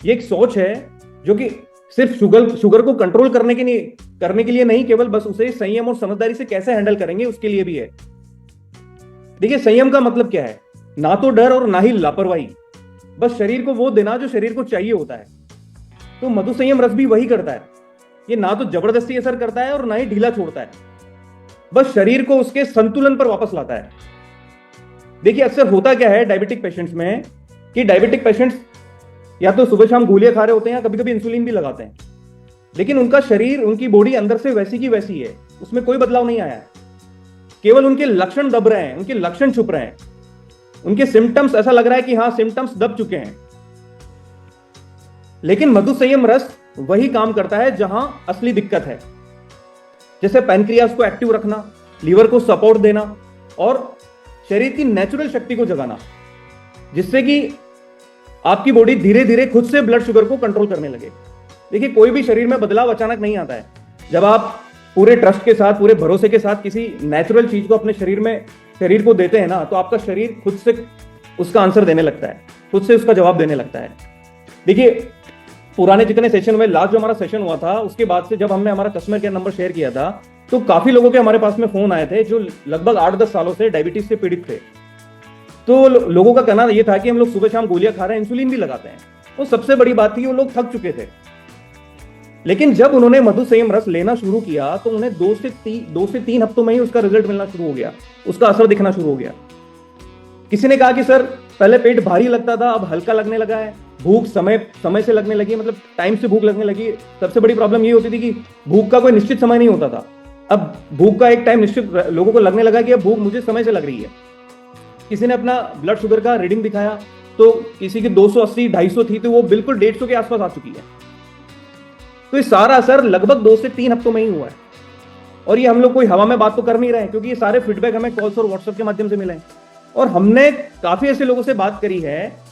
ये एक सोच है जो कि सिर्फ शुगर को कंट्रोल करने के लिए नहीं, केवल बस उसे संयम और समझदारी से कैसे हैंडल करेंगे उसके लिए भी है। देखिए, संयम का मतलब क्या है? ना तो डर और ना ही लापरवाही, बस शरीर को वो देना जो शरीर को चाहिए होता है। तो मधु संयम रस भी वही करता है। ये ना तो जबरदस्ती असर करता है और ना ही ढीला छोड़ता है, बस शरीर को उसके संतुलन पर वापस लाता है। देखिए, अक्सर होता क्या है डायबिटिक पेशेंट्स में कि डायबिटिक पेशेंट्स या तो सुबह शाम गोलियां खा रहे होते हैं या कभी कभी इंसुलिन भी लगाते हैं, लेकिन उनका शरीर, उनकी बॉडी अंदर से वैसी की वैसी है, उसमें कोई बदलाव नहीं आया है। केवल उनके लक्षण दब रहे हैं, उनके लक्षण छुप रहे हैं, उनके सिम्टम्स, ऐसा लग रहा है कि हाँ सिम्टम्स दब चुके हैं। लेकिन मधु संयम रस वही काम करता है जहां असली दिक्कत है, जैसे पैनक्रियास को एक्टिव रखना, लीवर को सपोर्ट देना और शरीर की नेचुरल शक्ति को जगाना, जिससे कि आपकी बॉडी धीरे धीरे खुद से ब्लड शुगर को कंट्रोल करने लगे। देखिए, कोई भी शरीर में बदलाव अचानक नहीं आता है। जब आप पूरे ट्रस्ट के साथ, पूरे भरोसे के साथ किसी नेचुरल चीज को अपने शरीर को देते हैं ना, तो आपका शरीर खुद से उसका आंसर देने लगता है, खुद से उसका जवाब देने लगता है। देखिए, पुराने जितने सेशन में, लास्ट जो हमारा सेशन हुआ था उसके बाद से जब हमने हमारा कस्टमर केयर नंबर शेयर किया था, तो काफी लोगों के हमारे पास में फोन आए थे जो लगभग 8-10 सालों से डायबिटीज से पीड़ित थे। तो लोगों का कहना ये था कि हम लोग सुबह शाम गोलियां खा रहे हैं, इंसुलिन भी लगाते हैं। तो सबसे बड़ी बात थी, वो लोग थक चुके थे। लेकिन जब उन्होंने मधु संयम रस लेना शुरू किया तो उन्हें 2 से 3 हफ्तों में ही उसका रिजल्ट मिलना शुरू हो गया, उसका असर दिखना शुरू हो गया। किसी ने कहा कि सर, पहले पेट भारी लगता था, अब हल्का लगने लगा है, भूख समय से लगने लगी, मतलब टाइम से भूख लगने लगी। सबसे बड़ी प्रॉब्लम ये होती थी कि भूख का कोई निश्चित समय नहीं होता था। अब भूख का एक टाइम निश्चित लोगों को लगने लगा कि अब भूख मुझे समय से लग रही है। किसी ने अपना ब्लड शुगर का रीडिंग दिखाया तो किसी की 280-250 थी, तो वो बिल्कुल 150 के आसपास आ चुकी है। तो ये सारा असर लगभग 2 से 3 हफ्तों में ही हुआ है। और ये हम लोग कोई हवा में बात तो कर नहीं रहे हैं, क्योंकि ये सारे फीडबैक हमें कॉल्स और व्हाट्सएप के माध्यम से मिले हैं। और हमने काफी ऐसे लोगों से बात करी है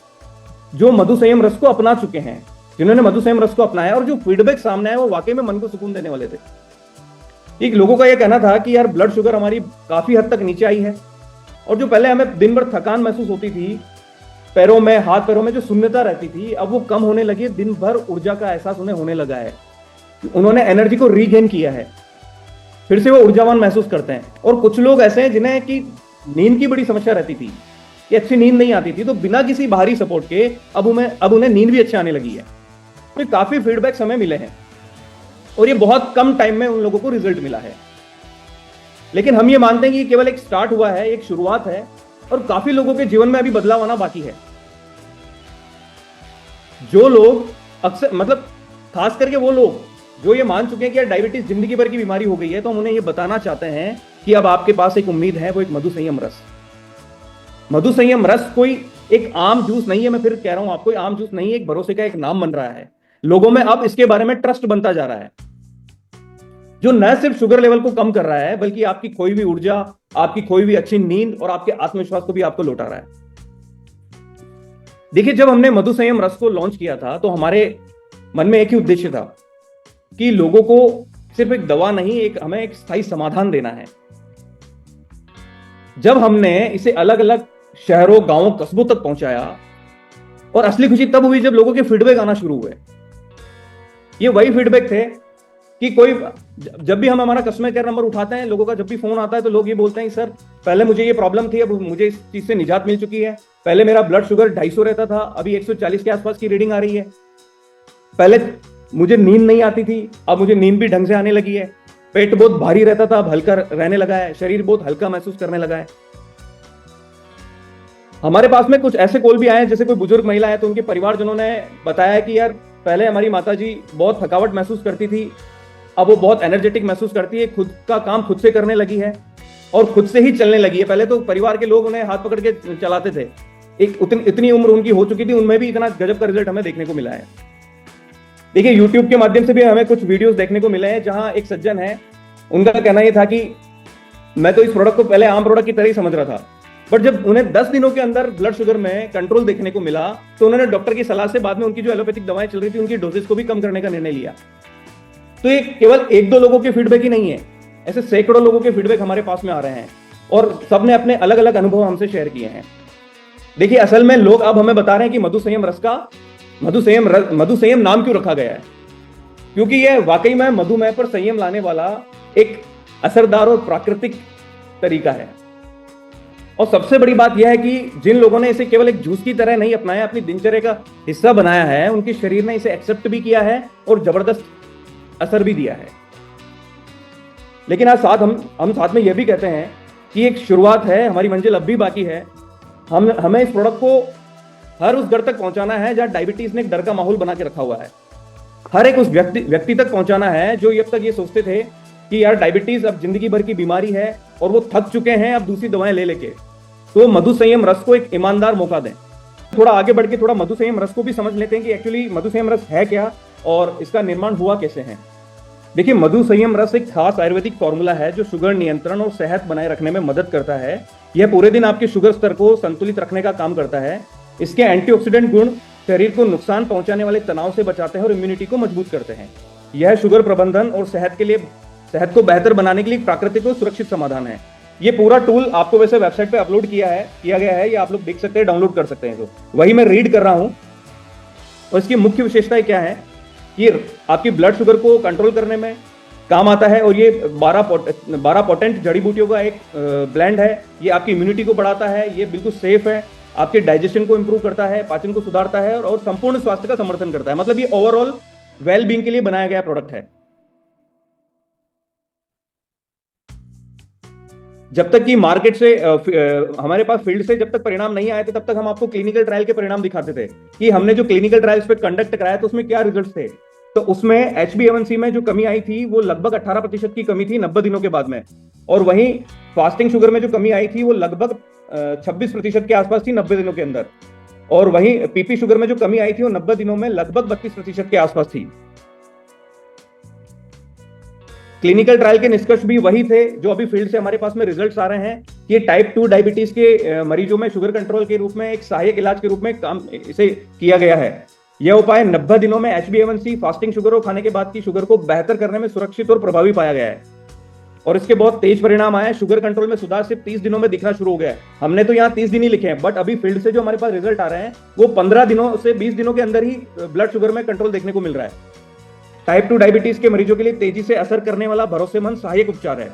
जो मधु संयम रस को अपना चुके हैं, जिन्होंने मधु संयम रस को अपनाया, और जो फीडबैक सामने आए वो वाकई में मन को सुकून देने वाले थे। एक लोगों का यह कहना था कि यार, ब्लड शुगर हमारी काफी हद तक नीचे आई है, और जो पहले हमें दिन भर थकान महसूस होती थी, हाथ पैरों में जो शून्यता रहती थी, अब वो कम होने लगी। दिन भर ऊर्जा का एहसास उन्हें होने लगा है, उन्होंने एनर्जी को रीगेन किया है, फिर से वो ऊर्जावान महसूस करते हैं। और कुछ लोग ऐसे हैं जिन्हें कि नींद की बड़ी समस्या रहती थी, कि अच्छी नींद नहीं आती थी, तो बिना किसी बाहरी सपोर्ट के अब उन्हें नींद भी अच्छी आने लगी है। तो काफी फीडबैक हमें मिले हैं, और ये बहुत कम टाइम में उन लोगों को रिजल्ट मिला है। लेकिन हम ये मानते हैं कि केवल एक स्टार्ट हुआ है, एक शुरुआत है, और काफी लोगों के जीवन में अभी बदलाव आना बाकी है। जो लोग अक्सर, मतलब खास करके वो लोग जो ये मान चुके हैं कि यार डायबिटीज जिंदगी भर की बीमारी हो गई है, तो हम उन्हें ये बताना चाहते हैं कि अब आपके पास एक उम्मीद है, वो एक मधु संयम रस। मधु संयम रस कोई एक आम जूस नहीं है, मैं फिर कह रहा हूं आपको, आम जूस नहीं है, एक भरोसे का एक नाम बन रहा है। लोगों में अब इसके बारे में ट्रस्ट बनता जा रहा है, जो न सिर्फ शुगर लेवल को कम कर रहा है, बल्कि आपकी खोई हुई ऊर्जा, आपकी खोई हुई अच्छी नींद और आपके आत्मविश्वास को भी आपको लौटा रहा है। देखिए, जब हमने मधु संयम रस को लॉन्च किया था तो हमारे मन में एक ही उद्देश्य था कि लोगों को सिर्फ एक दवा नहीं, हमें एक स्थायी समाधान देना है। जब हमने इसे अलग अलग शहरों, गांवों, कस्बों तक पहुंचाया, और असली खुशी तब हुई जब लोगों के फीडबैक आना शुरू हुए। ये वही फीडबैक थे कि जब भी हम हमारा कस्टमर केयर नंबर उठाते हैं, लोगों का जब भी फोन आता है तो लोग ये बोलते हैं, सर पहले मुझे ये प्रॉब्लम थी, अब मुझे इस चीज से निजात मिल चुकी है। पहले मेरा ब्लड शुगर 250 रहता था, अभी 140 के आसपास की रीडिंग आ रही है। पहले मुझे नींद नहीं आती थी, अब मुझे नींद भी ढंग से आने लगी है। पेट बहुत भारी रहता था, अब हल्का रहने लगा है, शरीर बहुत हल्का महसूस करने लगा है। हमारे पास में कुछ ऐसे कॉल भी आए हैं, जैसे कोई बुजुर्ग महिला है तो उनके परिवारजनों ने बताया कि यार, पहले हमारी माताजी बहुत थकावट महसूस करती थी, अब वो बहुत एनर्जेटिक महसूस करती है, खुद का काम खुद से करने लगी है और खुद से ही चलने लगी है। पहले तो परिवार के लोग उन्हें हाथ पकड़ के चलाते थे, इतनी उम्र उनकी हो चुकी थी, उनमें भी इतना गजब का रिजल्ट हमें देखने को मिला है। देखिए, यूट्यूब के माध्यम से भी हमें कुछ वीडियोस देखने को मिले हैं, जहां एक सज्जन है, उनका कहना यह था कि मैं तो इस प्रोडक्ट को पहले आम प्रोडक्ट की तरह ही समझ रहा था, बट जब उन्हें 10 दिनों के अंदर ब्लड शुगर में कंट्रोल देखने को मिला, तो उन्होंने डॉक्टर की सलाह से बाद में उनकी जो एलोपैथिक दवाएं चल रही थी, उनकी डोजेस को भी कम करने का निर्णय लिया। तो ये केवल 1-2 लोगों के फीडबैक ही नहीं है, ऐसे सैकड़ों लोगों के फीडबैक हमारे पास में आ रहे हैं, और सबने अपने अलग अलग अनुभव हमसे शेयर किए हैं। देखिए, असल में लोग अब हमें बता रहे हैं कि मधु संयम रस का मधु संयम नाम क्यों रखा गया है? क्योंकि यह वाकई में मधुमेह पर संयम लाने वाला एक असरदार और प्राकृतिक तरीका है। और सबसे बड़ी बात यह है कि जिन लोगों ने इसे केवल एक जूस की तरह नहीं अपनाया, अपनी दिनचर्या का हिस्सा बनाया है, उनके शरीर ने इसे एक्सेप्ट भी किया है और जबरदस्त असर भी दिया है। लेकिन आज हम साथ में यह भी कहते हैं कि एक शुरुआत है, हमारी मंजिल अब भी बाकी है। हमें इस प्रोडक्ट को हर उस घर तक पहुंचाना है जहां डायबिटीज ने एक डर का माहौल बना के रखा हुआ है। हर एक उस व्यक्ति तक पहुंचाना है जो अब तक ये सोचते थे कि यार डायबिटीज अब जिंदगी भर की बीमारी है और वो थक चुके हैं अब दूसरी दवाएं ले लेके। तो मधु संयम रस को एक ईमानदार मौका दें। थोड़ा आगे बढ़ के थोड़ा मधु संयम रस को भी समझ लेते हैं कि एक्चुअली मधु संयम रस है क्या और इसका निर्माण हुआ कैसे है। देखिए, मधु संयम रस एक खास आयुर्वेदिक फॉर्मूला है जो शुगर नियंत्रण और सेहत बनाए रखने में मदद करता है। यह पूरे दिन आपके शुगर स्तर को संतुलित रखने का काम करता है। इसके एंटीऑक्सीडेंट गुण शरीर को नुकसान पहुंचाने वाले तनाव से बचाते हैं और इम्यूनिटी को मजबूत करते हैं। यह शुगर प्रबंधन और सेहत को बेहतर बनाने के लिए प्राकृतिक और सुरक्षित समाधान है। ये पूरा टूल आपको वैसे वेबसाइट पे अपलोड किया गया है, ये आप लोग देख सकते हैं, डाउनलोड कर सकते हैं। तो वही मैं रीड कर रहा हूं। और इसकी मुख्य विशेषताएं क्या है? ये आपकी ब्लड शुगर को कंट्रोल करने में काम आता है और ये 12 पोटेंट जड़ी बूटियों का एक ब्लेंड है। ये आपकी इम्यूनिटी को बढ़ाता है, ये बिल्कुल सेफ है, आपके डाइजेशन को इंप्रूव करता है, पाचन को सुधारता है और संपूर्ण स्वास्थ्य का समर्थन करता है। मतलब ये ओवरऑल वेल बीइंग के लिए बनाया गया प्रोडक्ट है। जब तक कि मार्केट से हमारे पास फील्ड से जब तक परिणाम नहीं आए थे तब तक हम आपको क्लिनिकल ट्रायल के परिणाम दिखाते थे कि हमने जो क्लिनिकल ट्रायल्स पे कंडक्ट कराया तो उसमें क्या रिजल्ट्स थे। तो उसमें HbA1c में जो कमी आई थी वो लगभग 18% की कमी थी 90 दिनों के बाद में। और वहीं फास्टिंग शुगर में जो कमी आई थी वो लगभग 26% के आसपास थी 90 दिनों के अंदर। और वहीं पीपी शुगर में जो कमी आई थी वो 90 दिनों में लगभग 32% के आसपास थी। क्लिनिकल ट्रायल के निष्कर्ष भी वही थे जो अभी फील्ड से हमारे पास में रिजल्ट्स आ रहे हैं कि टाइप 2 डायबिटीज के मरीजों में शुगर कंट्रोल के रूप में एक सहायक इलाज के रूप में काम इसे किया गया है। यह उपाय 90 दिनों में HbA1c, फास्टिंग शुगर और खाने के बाद की शुगर को बेहतर करने में सुरक्षित और प्रभावी पाया गया है। और इसके बहुत तेज परिणाम आए। शुगर कंट्रोल में सुधार सिर्फ 30 दिनों में दिखना शुरू हो गया है। हमने तो यहाँ 30 दिन ही लिखे हैं, बट अभी फील्ड से जो हमारे पास रिजल्ट आ रहे हैं वो 15 दिनों से 20 दिनों के अंदर ही ब्लड शुगर में कंट्रोल देखने को मिल रहा है। टाइप 2 डायबिटीज के मरीजों के लिए तेजी से असर करने वाला भरोसेमंद सहायक उपचार है।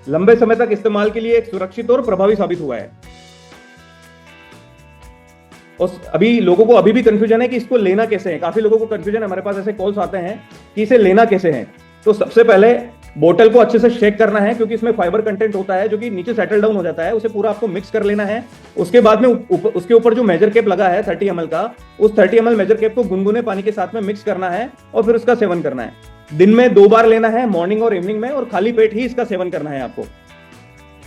लंबे समय तक इस्तेमाल के लिए एक सुरक्षित और प्रभावी साबित हुआ है। और अभी लोगों को अभी भी कंफ्यूजन है कि इसको लेना कैसे है। काफी लोगों को कंफ्यूजन है, हमारे पास ऐसे कॉल्स आते हैं कि इसे लेना कैसे है। तो सबसे पहले बोतल को अच्छे से शेक करना है क्योंकि इसमें फाइबर कंटेंट होता है जो कि नीचे सेटल डाउन हो जाता है। उसे पूरा आपको मिक्स कर लेना है। उसके बाद में उसके ऊपर जो मेजर कैप लगा है 30 ml का, उस 30 ml मेजर कैप को गुनगुने पानी के साथ में मिक्स करना है और फिर उसका सेवन करना है। दिन में 2 बार लेना है, मॉर्निंग और इवनिंग में, और खाली पेट ही इसका सेवन करना है। आपको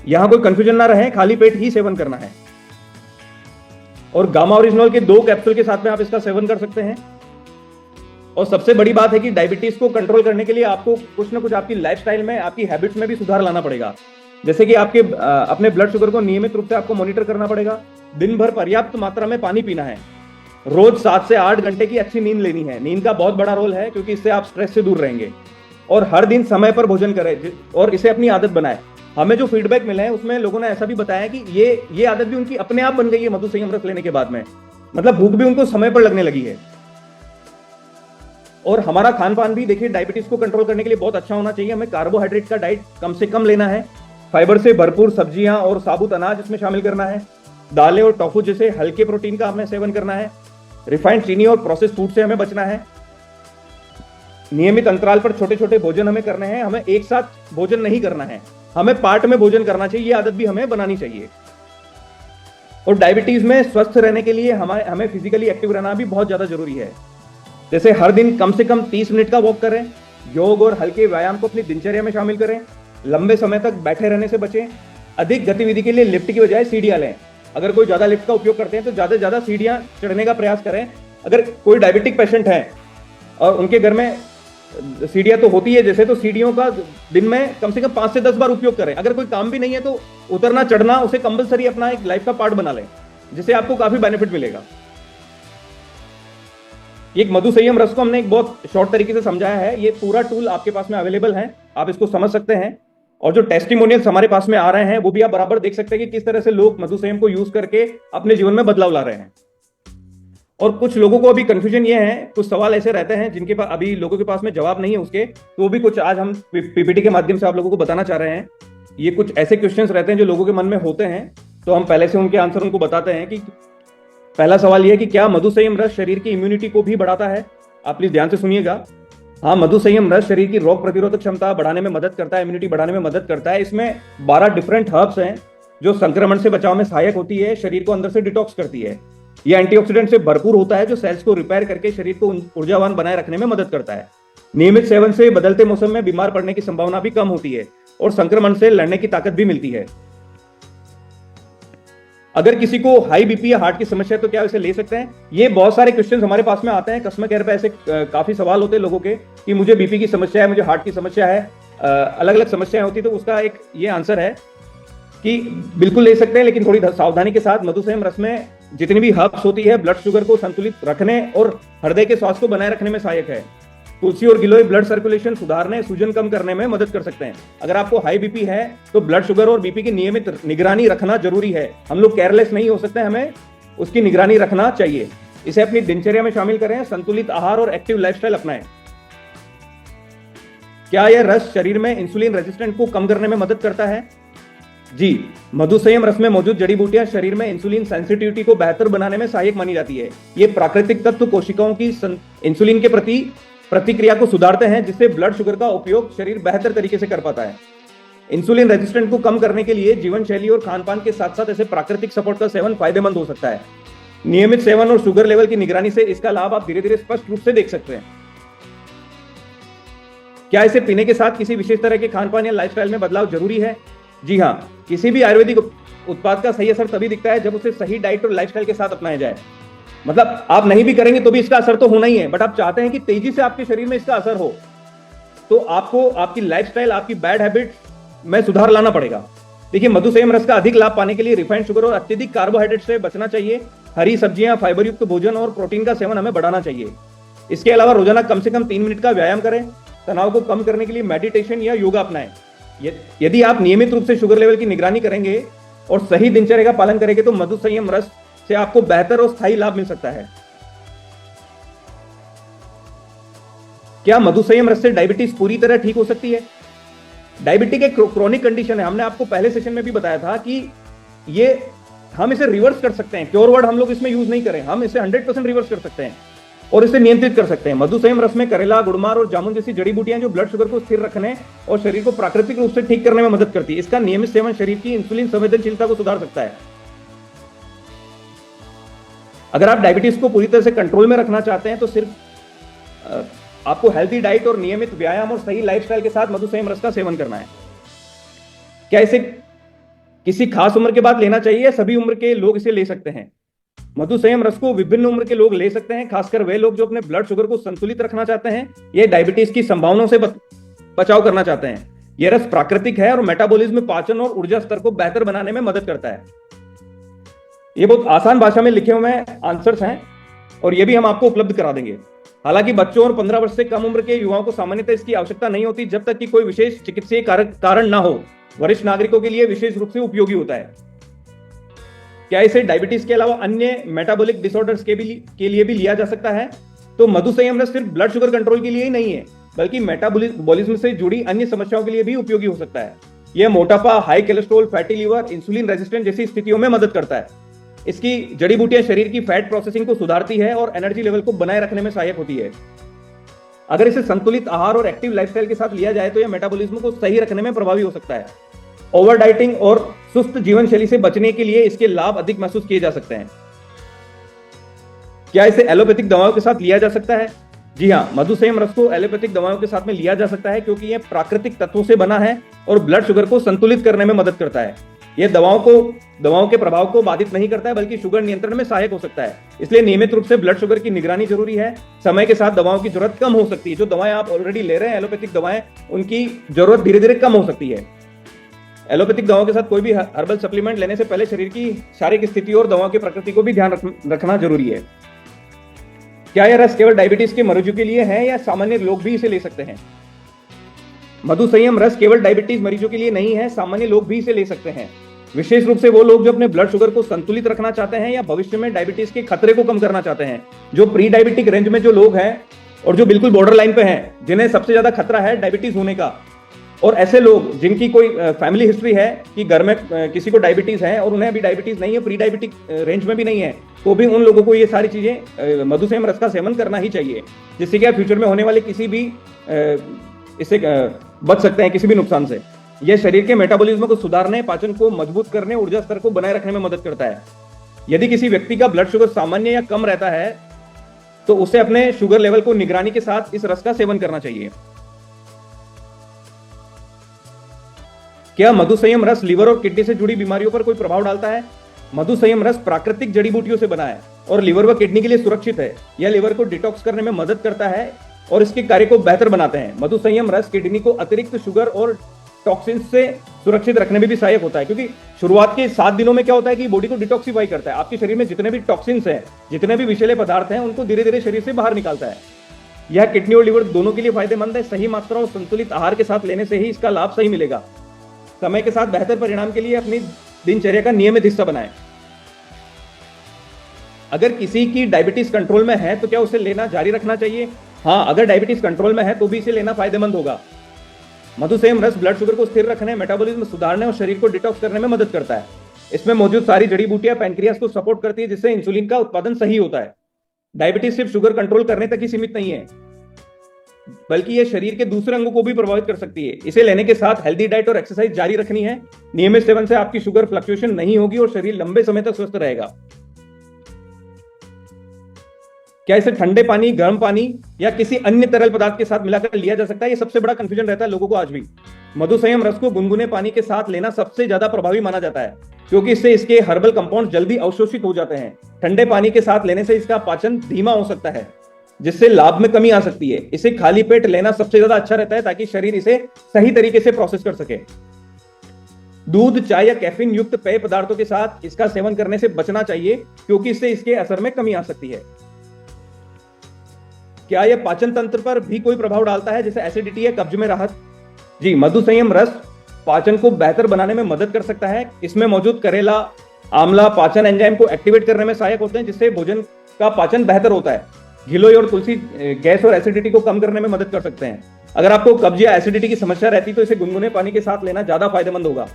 यहां कोई कंफ्यूजन ना रहे, खाली पेट ही सेवन करना है। और गामा ओरिजिनल के 2 कैप्सूल के साथ में आप इसका सेवन कर सकते हैं। और सबसे बड़ी बात है कि डायबिटीज को कंट्रोल करने के लिए आपको कुछ ना कुछ आपकी लाइफस्टाइल में, आपकी हैबिट्स में भी सुधार लाना पड़ेगा। जैसे कि आपके अपने ब्लड शुगर को नियमित रूप से आपको मॉनिटर करना पड़ेगा। दिन भर पर्याप्त मात्रा में पानी पीना है। रोज 7 से 8 घंटे की अच्छी नींद लेनी है। नींद का बहुत बड़ा रोल है क्योंकि इससे आप स्ट्रेस से दूर रहेंगे। और हर दिन समय पर भोजन करें और इसे अपनी आदत बनाए। हमें जो फीडबैक मिले हैं उसमें लोगों ने ऐसा भी बताया कि ये आदत भी उनकी अपने आप बन गई है मधु संयम रस लेने के बाद में। मतलब भूख भी उनको समय पर लगने लगी है। और हमारा खान पान भी देखिए डायबिटीज को कंट्रोल करने के लिए बहुत अच्छा होना चाहिए। हमें कार्बोहाइड्रेट का डाइट कम से कम लेना है। फाइबर से भरपूर सब्जियां और साबुत अनाज इसमें शामिल करना है। दालें और टोफू जैसे हल्के प्रोटीन का हमें सेवन करना है। रिफाइंड चीनी और प्रोसेस फूड से हमें बचना है। नियमित अंतराल पर छोटे छोटे भोजन हमें करने हैं। हमें एक साथ भोजन नहीं करना है, हमें पार्ट में भोजन करना चाहिए। ये आदत भी हमें बनानी चाहिए। और डायबिटीज में स्वस्थ रहने के लिए हमें फिजिकली एक्टिव रहना भी बहुत ज्यादा जरूरी है। जैसे हर दिन कम से कम 30 मिनट का वॉक करें। योग और हल्के व्यायाम को अपनी दिनचर्या में शामिल करें। लंबे समय तक बैठे रहने से बचें। अधिक गतिविधि के लिए लिफ्ट की बजाय सीढ़ियां लें। अगर कोई ज्यादा लिफ्ट का उपयोग करते हैं तो ज्यादा से ज्यादा सीढ़ियां चढ़ने का प्रयास करें। अगर कोई डायबिटिक पेशेंट है और उनके घर में सीढ़ियां तो होती है जैसे, तो सीढ़ियों का दिन में कम से कम 5 से 10 बार उपयोग करें। अगर कोई काम भी नहीं है तो उतरना चढ़ना उसे कंपलसरी अपना एक लाइफ का पार्ट बना लें, जिससे आपको काफी बेनिफिट मिलेगा। एक मधु संयम रस को हमने एक बहुत शॉर्ट तरीके से समझाया है। ये पूरा टूल आपके पास में अवेलेबल है, आप इसको समझ सकते हैं। और जो टेस्टिमोनियल्स हमारे पास में आ रहे हैं वो भी आप बराबर देख सकते हैं कि किस तरह से लोग मधु संयम को यूज करके अपने जीवन में बदलाव ला रहे हैं। और कुछ लोगों को अभी कंफ्यूजन ये है, कुछ सवाल ऐसे रहते हैं जिनके पास अभी लोगों के पास में जवाब नहीं है उसके, तो वो भी कुछ आज हम पीपीटी के माध्यम से आप लोगों को बताना चाह रहे हैं। ये कुछ ऐसे क्वेश्चंस रहते हैं जो लोगों के मन में होते हैं, तो हम पहले से उनके आंसर उनको बताते हैं। कि पहला सवाल यह कि क्या मधु संयम रस शरीर की इम्यूनिटी को भी बढ़ाता है? आप प्लीज ध्यान से सुनिएगा। हाँ, मधु संयम रस शरीर की रोग प्रतिरोधक क्षमता बढ़ाने में मदद करता है, इम्यूनिटी बढ़ाने में मदद करता है। इसमें 12 डिफरेंट हर्ब्स हैं जो संक्रमण से बचाव में सहायक होती है, शरीर को अंदर से डिटॉक्स करती है। यह एंटीऑक्सीडेंट से भरपूर होता है जो सेल्स को रिपेयर करके शरीर को ऊर्जावान बनाए रखने में मदद करता है। नियमित सेवन से बदलते मौसम में बीमार पड़ने की संभावना भी कम होती है और संक्रमण से लड़ने की ताकत भी मिलती है। अगर किसी को हाई बीपी या हार्ट की समस्या है तो क्या इसे ले सकते हैं? ये बहुत सारे क्वेश्चंस हमारे पास में आते हैं कस्टमर केयर पे, ऐसे काफी सवाल होते हैं लोगों के कि मुझे बीपी की समस्या है, मुझे हार्ट की समस्या है, अलग अलग समस्याएं होती, तो उसका एक ये आंसर है कि बिल्कुल ले सकते हैं, लेकिन थोड़ी सावधानी के साथ। मधु संयम रस में जितनी भी हर्ब्स होती है ब्लड शुगर को संतुलित रखने और हृदय के स्वास्थ्य को बनाए रखने में सहायक है। तुलसी और गिलोय ब्लड सर्कुलेशन सुधारने, सूजन कम करने में मदद कर सकते हैं। अगर आपको हाई बीपी है तो ब्लड शुगर और बीपी की नियमित निगरानी रखना जरूरी है। हम लोग केयरलेस नहीं हो सकते, हमें उसकी निगरानी रखना चाहिए। इसे अपनी दिनचर्या में शामिल करें, संतुलित आहार और एक्टिव लाइफस्टाइल अपनाएं। क्या यह रस शरीर में इंसुलिन रेजिस्टेंट को कम करने में मदद करता है? जी, मधु संयम रस में मौजूद जड़ी बूटियां शरीर में इंसुलिन सेंसिटिविटी को बेहतर बनाने में सहायक मानी जाती है। ये प्राकृतिक तत्व कोशिकाओं की इंसुलिन के प्रति प्रतिक्रिया को सुधारते हैं, जिससे ब्लड शुगर का उपयोग शरीर बेहतर तरीके से कर पाता है। इंसुलिन रेजिस्टेंट को कम करने के लिए जीवन शैली और खान पान के साथ साथ ऐसे प्राकृतिक सपोर्ट का सेवन फायदेमंद हो सकता है। नियमित सेवन और शुगर लेवल की निगरानी से इसका लाभ आप धीरे धीरे स्पष्ट रूप से देख सकते हैं। क्या इसे पीने के साथ किसी विशेष तरह के खान पान या लाइफस्टाइल में बदलाव जरूरी है? जी हाँ, किसी भी आयुर्वेदिक उत्पाद का सही असर तभी दिखता है जब उसे सही डाइट और लाइफस्टाइल के साथ अपनाया जाए। मतलब आप नहीं भी करेंगे तो भी इसका असर तो होना ही है, बट आप चाहते हैं कि तेजी से आपके शरीर में इसका असर हो, तो आपको आपकी लाइफस्टाइल, आपकी बैड हैबिट में सुधार लाना पड़ेगा। देखिए, मधु संयम रस का अधिक लाभ पाने के लिए रिफाइंड शुगर और अत्यधिक कार्बोहाइड्रेट से बचना चाहिए। हरी सब्जियां, फाइबर युक्त भोजन और प्रोटीन का सेवन हमें बढ़ाना चाहिए। इसके अलावा रोजाना कम से कम 3 मिनट का व्यायाम करें। तनाव को कम करने के लिए मेडिटेशन या योगा अपनाएं। यदि आप नियमित रूप से शुगर लेवल की निगरानी करेंगे और सही दिनचर्या का पालन करेंगे तो मधु संयम रस से आपको बेहतर और स्थायी लाभ मिल सकता है। क्या मधु संयम रस से डायबिटीज पूरी तरह ठीक हो सकती है? डायबिटिक एक क्रोनिक कंडीशन है। हमने आपको पहले सेशन में भी बताया था कि ये हम इसे रिवर्स कर सकते हैं। प्योर वर्ड हम लोग इसमें यूज नहीं करें, हम इसे 100% रिवर्स कर सकते हैं और इसे नियंत्रित कर सकते हैं। मधु संयम रस में करेला, गुड़मार और जामुन जैसी जड़ी बूटियां जो ब्लड शुगर को स्थिर रखने और शरीर को प्राकृतिक रूप से ठीक करने में मदद करती है। इसका नियमित सेवन शरीर की इंसुलिन संवेदनशीलता को सुधार सकता है। अगर आप डायबिटीज को पूरी तरह से कंट्रोल में रखना चाहते हैं तो सिर्फ आपको हेल्थी डाइट और नियमित व्यायाम और सही लाइफस्टाइल के साथ मधु संयम रस का सेवन करना है। क्या इसे किसी खास उम्र के बाद लेना चाहिए या सभी उम्र के लोग इसे ले सकते हैं? मधु संयम रस को विभिन्न उम्र के लोग ले सकते हैं, खासकर वे लोग जो अपने ब्लड शुगर को संतुलित रखना चाहते हैं, ये डायबिटीज की संभावनाओं से बचाव करना चाहते हैं। यह रस प्राकृतिक है और मेटाबॉलिज्म, पाचन और ऊर्जा स्तर को बेहतर बनाने में मदद करता है। ये बहुत आसान भाषा में लिखे हुए आंसर्स हैं और ये भी हम आपको उपलब्ध करा देंगे। हालांकि बच्चों और 15 वर्ष से कम उम्र के युवाओं को सामान्यतः इसकी आवश्यकता नहीं होती जब तक कि कोई विशेष चिकित्सीय कारण ना हो। वरिष्ठ नागरिकों के लिए विशेष रूप से उपयोगी होता है। क्या इसे डायबिटीज के अलावा अन्य मेटाबॉलिक डिसऑर्डर्स के लिए भी लिया जा सकता है? तो मधु संयम रस सिर्फ ब्लड शुगर कंट्रोल के लिए ही नहीं है, बल्कि मेटाबॉलिज्म से जुड़ी अन्य समस्याओं के लिए भी उपयोगी हो सकता है। यह मोटापा, high cholesterol, fatty liver, insulin resistant जैसी स्थितियों में मदद करता है। इसकी जड़ी बूटियां शरीर की फैट प्रोसेसिंग को सुधारती है और एनर्जी लेवल को बनाए रखने में सहायक होती है। अगर इसे संतुलित आहार और एक्टिव लाइफस्टाइल के साथ लिया जाए तो यह मेटाबॉलिज्म को सही रखने में प्रभावी हो सकता है। ओवर डाइटिंग और सुस्त जीवन शैली से बचने के लिए इसके लाभ अधिक महसूस किए जा सकते हैं। क्या इसे एलोपैथिक दवाओं के साथ लिया जा सकता है? जी हाँ, मधु संयम रस को एलोपैथिक दवाओं के साथ में लिया जा सकता है क्योंकि यह प्राकृतिक तत्वों से बना है और ब्लड शुगर को संतुलित करने में मदद करता है। यह दवाओं के प्रभाव को बाधित नहीं करता है बल्कि शुगर नियंत्रण में सहायक हो सकता है। इसलिए नियमित रूप से ब्लड शुगर की निगरानी जरूरी है। समय के साथ दवाओं की जरूरत कम हो सकती है। जो दवाएं आप ऑलरेडी ले रहे हैं एलोपैथिक दवाएं, उनकी जरूरत धीरे धीरे कम हो सकती है। एलोपैथिक दवाओं के साथ कोई भी हर्बल सप्लीमेंट लेने से पहले शरीर की शारीरिक स्थिति और दवाओं की प्रकृति को भी ध्यान रखना जरूरी है। क्या यह रस केवल डायबिटीज के मरीजों के लिए है या सामान्य लोग भी इसे ले सकते हैं? मधु संयम रस केवल डायबिटीज मरीजों के लिए नहीं है, सामान्य लोग भी इसे ले सकते हैं। विशेष रूप से वो लोग जो अपने ब्लड शुगर को संतुलित रखना चाहते हैं या भविष्य में डायबिटीज के खतरे को कम करना चाहते हैं। जो प्री डायबिटिक रेंज में जो लोग हैं और जो बिल्कुल बॉर्डर लाइन पे हैं, जिन्हें सबसे ज्यादा खतरा है डायबिटीज होने का, और ऐसे लोग जिनकी कोई फैमिली हिस्ट्री है कि घर में किसी को डायबिटीज है और उन्हें अभी डायबिटीज नहीं है, प्री डायबिटिक रेंज में भी नहीं है, तो भी उन लोगों को ये सारी चीजें मधुसंयम रस का सेवन करना ही चाहिए, जिससे क्या फ्यूचर में होने वाले किसी भी इससे बच सकते हैं, किसी भी नुकसान से। यह शरीर के मेटाबॉलिज्म को सुधारने, पाचन को मजबूत करने, ऊर्जा स्तर को बनाए रखने में मदद करता है। यदि किसी व्यक्ति का ब्लड शुगर सामान्य या कम रहता है तो उसे अपने शुगर लेवल को निगरानी के साथ इस रस का सेवन करना चाहिए। क्या मधुसंयम रस लीवर और किडनी से जुड़ी बीमारियों पर कोई प्रभाव डालता है? मधुसंयम रस प्राकृतिक जड़ी बूटियों से बना है और लीवर व किडनी के लिए सुरक्षित है। यह लीवर को डिटॉक्स करने में मदद करता है और इसके कार्य को बेहतर बनाते हैं। मधुसंयम रस किडनी को अतिरिक्त शुगर और टॉक्सिन से सुरक्षित रखने में भी सहायक होता है, क्योंकि शुरुआत के 7 दिनों में क्या होता है कि बॉडी को डिटॉक्सिफाई करता है। आपके शरीर में जितने भी टॉक्सिन्स हैं, जितने भी विषैले पदार्थ हैं, उनको धीरे धीरे शरीर से बाहर निकालता है। यह किडनी और लीवर दोनों के लिए फायदेमंद है। सही मात्रा और संतुलित आहार के साथ लेने से ही इसका लाभ सही मिलेगा। समय के साथ बेहतर परिणाम के लिए अपनी दिनचर्या का नियमित हिस्सा बनाएं। अगर किसी की डायबिटीज कंट्रोल में है तो क्या उसे लेना जारी रखना चाहिए? हाँ, अगर डायबिटीज कंट्रोल में है तो भी इसे लेना फायदेमंद होगा। मधुसंयम रस ब्लड शुगर को स्थिर रखने, मेटाबॉलिज्म सुधारने और शरीर को डिटॉक्स करने में मदद करता है। इसमें मौजूद सारी जड़ी बूटियां पैनक्रियास को सपोर्ट करती है, जिससे इंसुलिन का उत्पादन सही होता है। डायबिटीज सिर्फ शुगर कंट्रोल करने तक ही सीमित नहीं है, बल्कि यह शरीर के दूसरे अंगों को भी प्रभावित कर सकती है। इसे लेने के साथ हेल्दी डाइट और एक्सरसाइज जारी रखनी है। नियमित सेवन से आपकी शुगर फ्लक्चुएशन नहीं होगी और शरीर लंबे समय तक स्वस्थ रहेगा। क्या इसे ठंडे पानी, गर्म पानी या किसी अन्य तरल पदार्थ के साथ मिलाकर लिया जा सकता है? ये सबसे बड़ा कंफ्यूजन रहता है लोगों को आज भी। मधुसंयम रस को गुनगुने पानी के साथ लेना सबसे ज्यादा प्रभावी माना जाता है, क्योंकि इससे इसके हर्बल कंपाउंड जल्दी अवशोषित हो जाते हैं। ठंडे पानी के साथ लेने से इसका पाचन धीमा हो सकता है, जिससे लाभ में कमी आ सकती है। इसे खाली पेट लेना सबसे ज्यादा अच्छा रहता है, ताकि शरीर इसे सही तरीके से प्रोसेस कर सके। दूध, चाय या कैफीन युक्त पेय पदार्थों के साथ इसका सेवन करने से बचना चाहिए, क्योंकि इससे इसके असर में कमी आ सकती है। क्या यह पाचन तंत्र पर भी कोई प्रभाव डालता है, जैसे एसिडिटी या कब्ज में राहत? जी, मधुसंयम रस पाचन को बेहतर बनाने में मदद कर सकता है। इसमें मौजूद करेला, आंवला पाचन एंजाइम को एक्टिवेट करने में सहायक होते हैं, जिससे भोजन का पाचन बेहतर होता है। गिलोय और तुलसी गैस और एसिडिटी को कम करने में मदद कर सकते हैं। अगर आपको कब्ज या एसिडिटी की समस्या रहती तो इसे गुनगुने पानी के साथ लेना ज्यादा फायदेमंद होगा।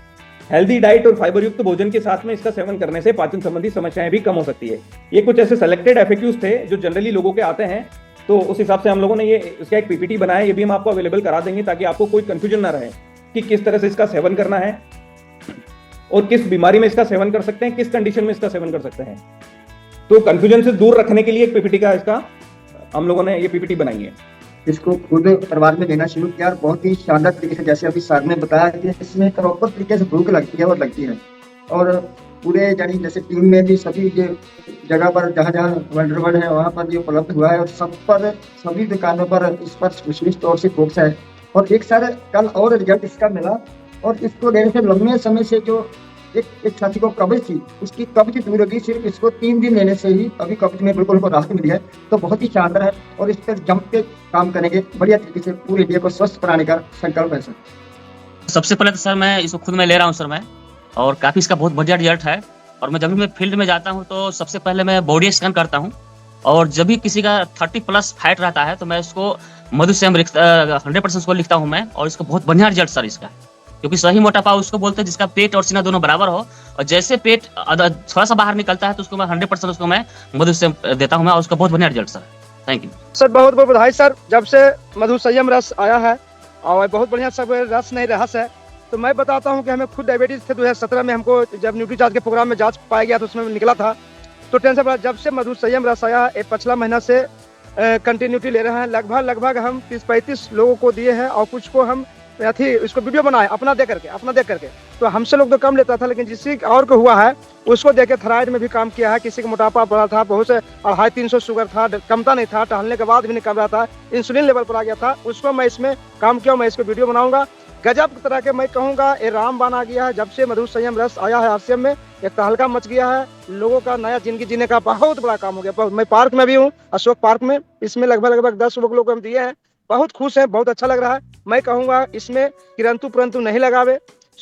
हेल्दी डाइट और फाइबर युक्त भोजन के साथ में इसका सेवन करने से पाचन संबंधी समस्याएं भी कम हो सकती है। ये कुछ ऐसे सेलेक्टेड एफएक्यूज थे जो जनरली लोगों के आते हैं, तो उस हिसाब से हम लोगों ने ये इसका एक पीपीटी बनाया। ये भी हम आपको अवेलेबल करा देंगे, ताकि आपको कोई कंफ्यूजन ना रहे कि किस तरह से इसका सेवन करना है और किस बीमारी में इसका सेवन कर सकते हैं, किस कंडीशन में इसका सेवन कर सकते हैं। तो कंफ्यूजन से दूर रखने के लिए एक पीपीटी का इसका हम लोगों ने ये पीपीटी बनाई है। इसको खुद परिवार में लेना शुरू किया और बहुत ही शानदार तरीके से, जैसे अभी सर ने बताया कि इसमें प्रॉपर तरीके से भूख लगती है और लगती है। और पूरे यानी जैसे टीम में भी सभी जगह पर जहाँ जहाँ वर्ल्ड है वहाँ पर ये उपलब्ध हुआ है और सब पर सभी दुकानों पर इस पर विशेष तौर से फोकस है। और एक सारे कल और रिजल्ट इसका मिला, और इसको लेने से लंबे समय से जो एक साथी को कब्ज थी, उसकी कब्ज दूर होगी सिर्फ इसको 3 दिन लेने से ही। अभी कब्ज में बिल्कुल राहत मिली है, तो बहुत ही शानदार है। और इस पर जम के काम करेंगे, बढ़िया तरीके से पूरे इंडिया को स्वस्थ बनाने का संकल्प है सर। सबसे पहले तो सर मैं इसको खुद में ले रहा हूँ सर मैं, और काफ़ी इसका बहुत बढ़िया रिजल्ट है। और मैं जब भी मैं फील्ड में जाता हूँ तो सबसे पहले मैं बॉडी स्कैन करता हूँ, और जब भी किसी का 30+ फैट रहता है तो मैं इसको मधुसंयम 100% उसको लिखता हूँ मैं, और इसका बहुत बढ़िया रिजल्ट सर इसका। क्योंकि सही मोटापा उसको बोलते हैं जिसका पेट और सीना दोनों बराबर हो, और जैसे पेट थोड़ा सा बाहर निकलता है तो उसको मैं 100% उसको मैं मधुसंयम देता हूँ मैं, और उसका बहुत बढ़िया result sir. Thank you sir, बहुत बहुत बधाई सर। जब से मधुसंयम रस आया है और बहुत बढ़िया सब रस नहीं रहस है। तो मैं बताता हूँ कि हमें खुद डायबिटीज थे 2017 में। हमको जब न्यूट्रीचार्ज के प्रोग्राम में जांच पाया गया तो उसमें निकला था, तो टेंशन पड़ा। जब से मधुसंयम रस आया, पिछला महीना से कंटिन्यूटी ले रहे हैं। लगभग हम 30-35 लोगों को दिए हैं, और कुछ को हम इसको वीडियो बनाए अपना देख करके। तो हमसे लोग तो कम लेता था, लेकिन जिसी और को हुआ है उसको देख के थायराइड में भी काम किया है। किसी का मोटापा बढ़ा था, बहुत से 250-300 शुगर था, कमता नहीं था, टहलने के बाद भी नहीं कम रहा था, इंसुलिन लेवल पर आ गया था, उसको मैं इसमें काम किया। मैं इसको वीडियो बनाऊंगा। गजब तरह के मैं कहूँगा ये रामबाण आ गया है। जब से मधुसंयम रस आया है आरसीएम में, एक तहलका मच गया है। लोगों का नया जिंदगी जीने का बहुत बड़ा काम हो गया। मैं पार्क में भी हूँ, अशोक पार्क में, इसमें लगभग 10 लोगों को हम दिए हैं। बहुत खुश हैं, बहुत अच्छा लग रहा है। मैं कहूँगा इसमें किरंतु परंतु नहीं लगावे,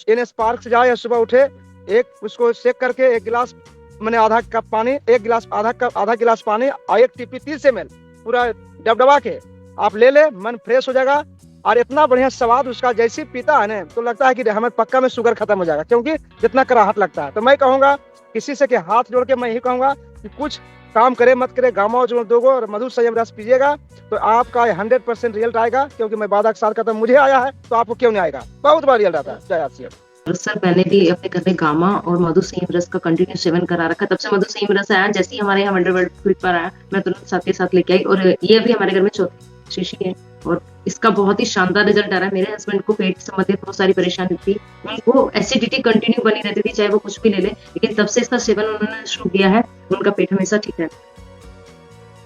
एनएस पार्क से जाए या सुबह उठे एक उसको सेक करके 1 गिलास मैंने आधा कप पानी, 1 गिलास आधा गिलास पानी और 1 टीपी 30 ml पूरा डबडबा के आप ले ले, मन फ्रेश हो जाएगा। और इतना बढ़िया स्वाद उसका, जैसे पीता है ना तो लगता है कि हमें पक्का में शुगर खत्म हो जाएगा, क्योंकि जितना कराहट लगता है। तो मैं कहूँगा किसी से कि हाथ जोड़ के मैं यही कहूँगा कि कुछ काम करे मत करे, गामा जो दोगो और मधु संयम रस पीजिएगा तो आपका 100% रिजल्ट आएगा। क्योंकि मैं 12 साल का, तो मुझे आया है तो आपको क्यों नहीं आएगा, बहुत बड़ा रिजल्ट आता है। जय आसिया। सर मैंने भी अपने घर में गामा और मधु संयम रस का कंटिन्यू सेवन करा रखा। तब से मधु संयम रस आया, जैसे ही हमारे यहाँ वंडरवर्ल्ड फीड पर आया मैं तुरंत साथ के साथ लेके आई, और ये अभी हमारे घर में चौथी शीशी है और इसका बहुत ही शानदार रिजल्ट आ रहा है। मेरे हस्बैंड को पेट से संबंधित बहुत सारी परेशानी थी, उनको एसिडिटी कंटिन्यू बनी रहती थी चाहे वो कुछ भी ले ले, लेकिन तब से इसका सेवन उन्होंने शुरू किया है, उनका पेट हमेशा ठीक है,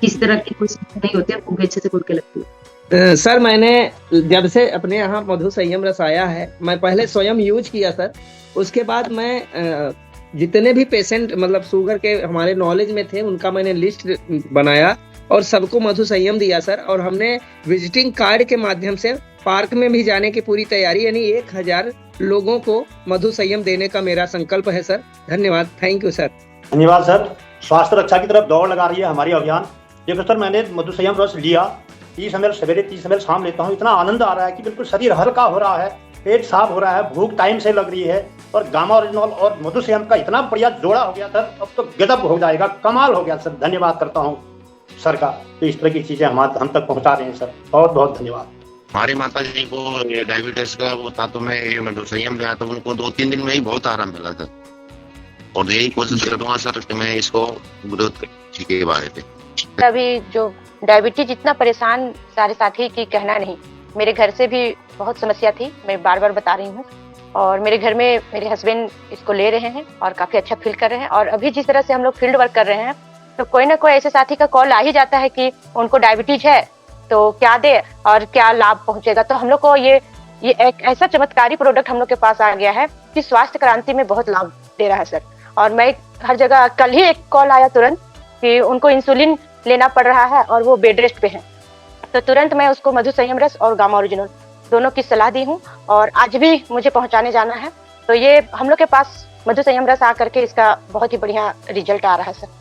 किसी तरह की कोई समस्या नहीं होती है, भूख अच्छे से खुल के लगती है। सर मैंने जब से अपने यहाँ मधु संयम रस आया है, मैं पहले स्वयं यूज किया सर, उसके बाद मैं जितने भी पेशेंट मतलब शुगर के हमारे नॉलेज में थे उनका मैंने लिस्ट बनाया और सबको मधु संयम दिया सर। और हमने विजिटिंग कार्ड के माध्यम से पार्क में भी जाने की पूरी तैयारी, यानी 1000 लोगों को मधु संयम देने का मेरा संकल्प है सर। धन्यवाद, थैंक यू सर। धन्यवाद सर। स्वास्थ्य रक्षा की तरफ दौड़ लगा रही है हमारी अभियान। देखो सर, मैंने मधु संयम रस लिया, 30 ml सवेरे 30 ml शाम लेता हूँ, इतना आनंद आ रहा है कि बिल्कुल शरीर हल्का हो रहा है, पेट साफ हो रहा है, भूख टाइम से लग रही है। और गामा ओरिजिनल और मधु संयम का इतना बढ़िया जोड़ा हो गया सर, अब तो गजब हो जाएगा, कमाल हो गया सर। धन्यवाद करता हूँ सर का, तो इस तरह की चीजें हम तक पहुँचा रहे हैं सर, बहुत बहुत धन्यवाद। हमारी माता जी को डायबिटीज का वो था, तो मैं ये मधु संयम लिया तो उनको 2-3 दिन में ही बहुत आराम मिला सर। और यही कोशिश करूँगा सर कि मैं इसको ग्रोथ के बारे में। अभी जो डायबिटीज इतना परेशान सारे साथी की कहना नहीं, मेरे घर से भी बहुत समस्या थी, मैं बार बार बता रही हूँ। और मेरे घर में मेरे हस्बैंड इसको ले रहे हैं और काफी अच्छा फील कर रहे हैं। और अभी जिस तरह से हम लोग फील्ड वर्क कर रहे हैं तो कोई ना कोई ऐसे साथी का कॉल आ ही जाता है कि उनको डायबिटीज है तो क्या दे और क्या लाभ पहुंचेगा। तो हम लोग को ये एक ऐसा चमत्कारी प्रोडक्ट हम लोग के पास आ गया है कि स्वास्थ्य क्रांति में बहुत लाभ दे रहा है सर। और मैं हर जगह, कल ही एक कॉल आया तुरंत कि उनको इंसुलिन लेना पड़ रहा है और वो बेड रेस्ट पे है, तो तुरंत मैं उसको मधु संयम रस और गामा ओरिजिनल दोनों की सलाह दी हूँ और आज भी मुझे पहुंचाने जाना है। तो ये हम लोग के पास मधु संयम रस आकर के इसका बहुत ही बढ़िया रिजल्ट आ रहा है सर।